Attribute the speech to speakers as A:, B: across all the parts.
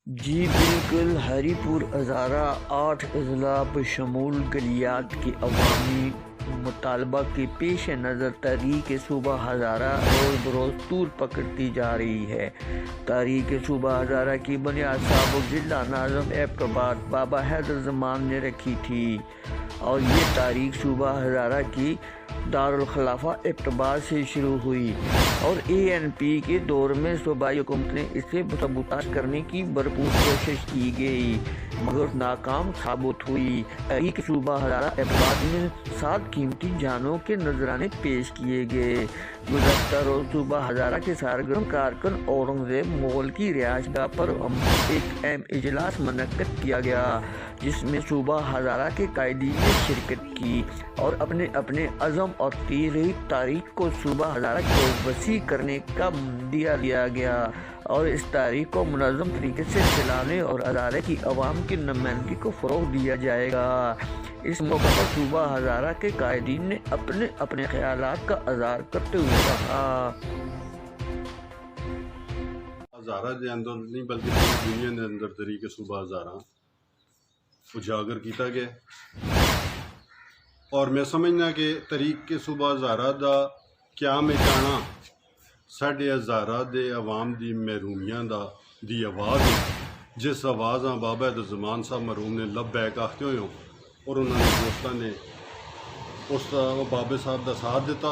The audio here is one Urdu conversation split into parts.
A: جی بالکل، ہری پور ہزارہ 8 اضلاع بشمول گلیات کے عوامی مطالبہ کے پیش نظر تحریک صوبہ ہزارہ روز بروز طول پکڑتی جا رہی ہے۔ تحریک صوبہ ہزارہ کی بنیاد سابق ضلع ناظم ایبٹ آباد بابا حیدر زمان نے رکھی تھی اور یہ تحریک صوبہ ہزارہ کی دارالخلافہ ایبٹ آباد سے شروع ہوئی اور ANP کے دور میں صوبائی حکومت نے اسے سبوتاژ کرنے کی بھرپور کوشش کی گئی مگر ناکام ثابت ہوئی۔ تحریک صوبہ ہزارہ ایبٹ آباد میں 7 قیمتی جانوں کے نذرانے پیش کیے گئے۔ گزشتہ روز صوبہ ہزارہ کے سرگرم کارکن اورنگزیب مغل کی رہائش گاہ پر ایک اہم اجلاس منعقد کیا گیا جس میں صوبہ ہزارہ کے قائدین نے شرکت کی اور اپنے عزم اور تاریخ کو صوبہ ہزارہ کو وسیع کرنے کا دیا گیا اور اس تاریخ کو منظم طریقے سے چلانے اور ہزارہ کی عوام کی نمائندگی کو فروغ دیا جائے گا۔ اس موقع پر صوبہ ہزارہ کے قائدین نے اپنے خیالات کا اظہار کرتے ہوئے کہا۔
B: ہزارہ دے اندر نہیں بلکہ پوری دنیا دے اندر طریقے صوبہ ہزارہ اجاگر کیتا گیا اور میں سمجھنا کہ طریقے صوبہ ہزارہ دا قیام جانا ساڈے ہزارہ دے عوام دی محرومیاں دی آواز ہے جس آواز بابا حیدر زمان صاحب مرحوم نے لبیک آختے ہوئے اور انہوں نے دوستوں نے اس بابے صاحب دا ساتھ دیتا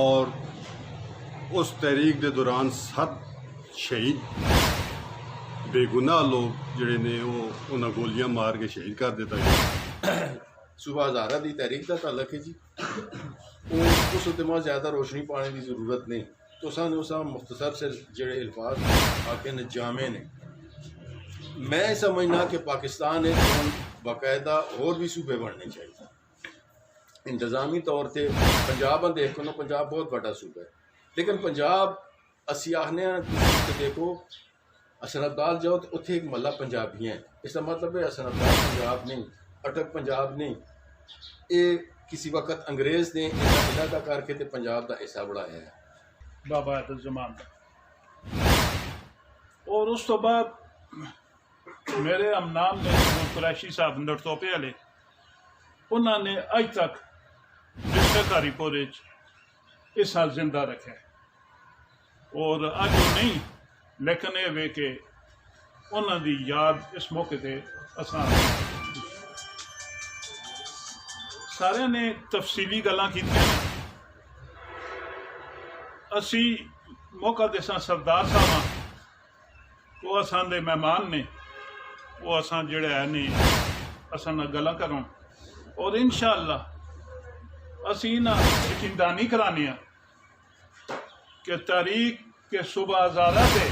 B: اور اس تحریک دے دوران 7 شہید بے گناہ لوگ جڑے نے وہ انہاں گولیاں مار کے شہید کر دیتا گیا۔
C: صوبہ ہزارہ دی تحریک کا تعلق ہے جی اس اتنا زیادہ روشنی پانے کی ضرورت نہیں تو سانو مختصر سے جڑے الفاظ آکے نے جامع نے میں سمجھنا کہ پاکستان باقاعدہ اور بھی صوبے بننے چاہیے انتظامی طور سے پنجاب دیکھو نا پنجاب بہت بڑا صوبہ ہے لیکن پنجاب اسی آخنے دیکھو حسن عبدال جاؤ تو اتنے ایک ملہ پنجابی ہیں اس کا مطلب ہے حسن عبدال پنجاب نہیں اٹک پنجاب نہیں یہ کسی وقت انگریز نے علاقہ کر کے پنجاب کا حصہ بڑھایا ہے
D: بابا حیدر زمان کا اور اس تو بعد میرے امنام نے قریشی صاحب نرتوپے والے انہوں نے اج تک ڈسٹرکٹ ہری پور اس حال زندہ رکھا ہے اور اج وہ نہیں لیکن یہ وے کہ انہوں دی یاد اس موقع تے اساں سارے نے تفصیلی گلاں کیتیاں اسی موقع دے ساں سردار صاحب وہ اساں دے مہمان نے وہ اساں جڑے ہے نہیں اساں نہ گلاں کروں اور انشاءاللہ اسی نہ یقیندانی کرانے ہیں کہ تحریک کے صوبہ ہزارہ دے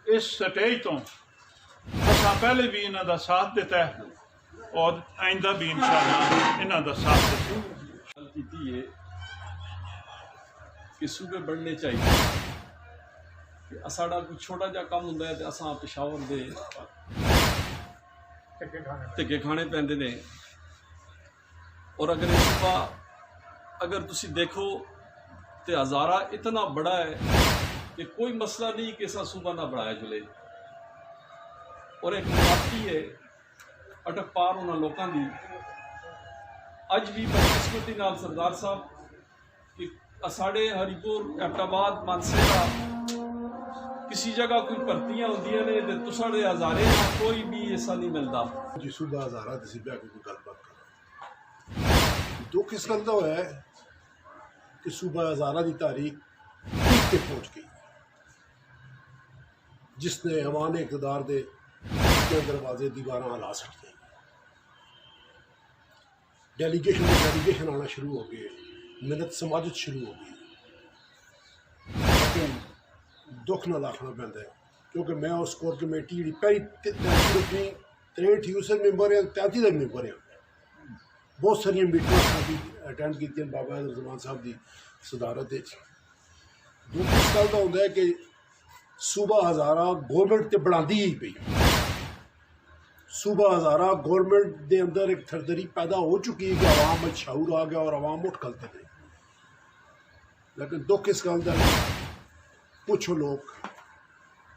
D: اس سٹیج تو اساں پہلے بھی انہاں دا ساتھ دیتا ہے اور آئندہ بھی انشاءاللہ انہاں دا ساتھ دیتا
E: ہے کہ صوبے بڑھنے چاہیے کہ ساڑا کوئی چھوٹا جا کام ہوندا ہے تے اساں پشاور دے ٹکے کھانے پیندے نے اور اگر یہ صوبہ اگر تسی دیکھو تے ہزارہ اتنا بڑا ہے کہ کوئی مسئلہ نہیں کہ ایسا صوبہ نہ بڑھایا جلے اور ایک مواقعی ہے اٹک پار ہونا لوکاں دی اج بھی بدقسمتی نال سردار صاحب کہ ساڑے ہری پور ایبٹ آباد مانسیرا کسی جگہ کوئی بھرتیاں ہوندیاں نے تے تساڑے ہزارے کوئی بھی ایسا نہیں ملتا
F: جی صوبہ ہزارہ تے بیا کوئی گل بات کر دکھ اس گل دا ہوا ہے کہ صوبہ ہزارہ دی تاریخ پیک تے پہنچ گئی جس نے عوام اقتدار دے دروازے دیواراں ہلا سکتے ڈیلیگیشن آنا شروع ہو گئے محنت سماجت شروع ہو گئی لیکن دکھ نہ آخنا پہنتا ہے کیونکہ میں اس کور کمیٹی جی پہلی 63 اس ممبر ہیں 33 ممبر ہیں بہت ساری میٹنگ اٹینڈ کی بابا حیدر زمان صاحب کی صدارت دکھ اس گل کا ہوتا ہے کہ صوبہ ہزارہ گورنمنٹ تے بڑھاندی ہی پئی صوبہ ہزارہ گورنمنٹ دے اندر ایک تھردری پیدا ہو چکی ہے کہ عوام میں شعور آ گیا اور عوام اٹھ کھلتے ہیں لیکن دکھ اس گل کا پوچھو لوگ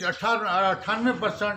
G: 98%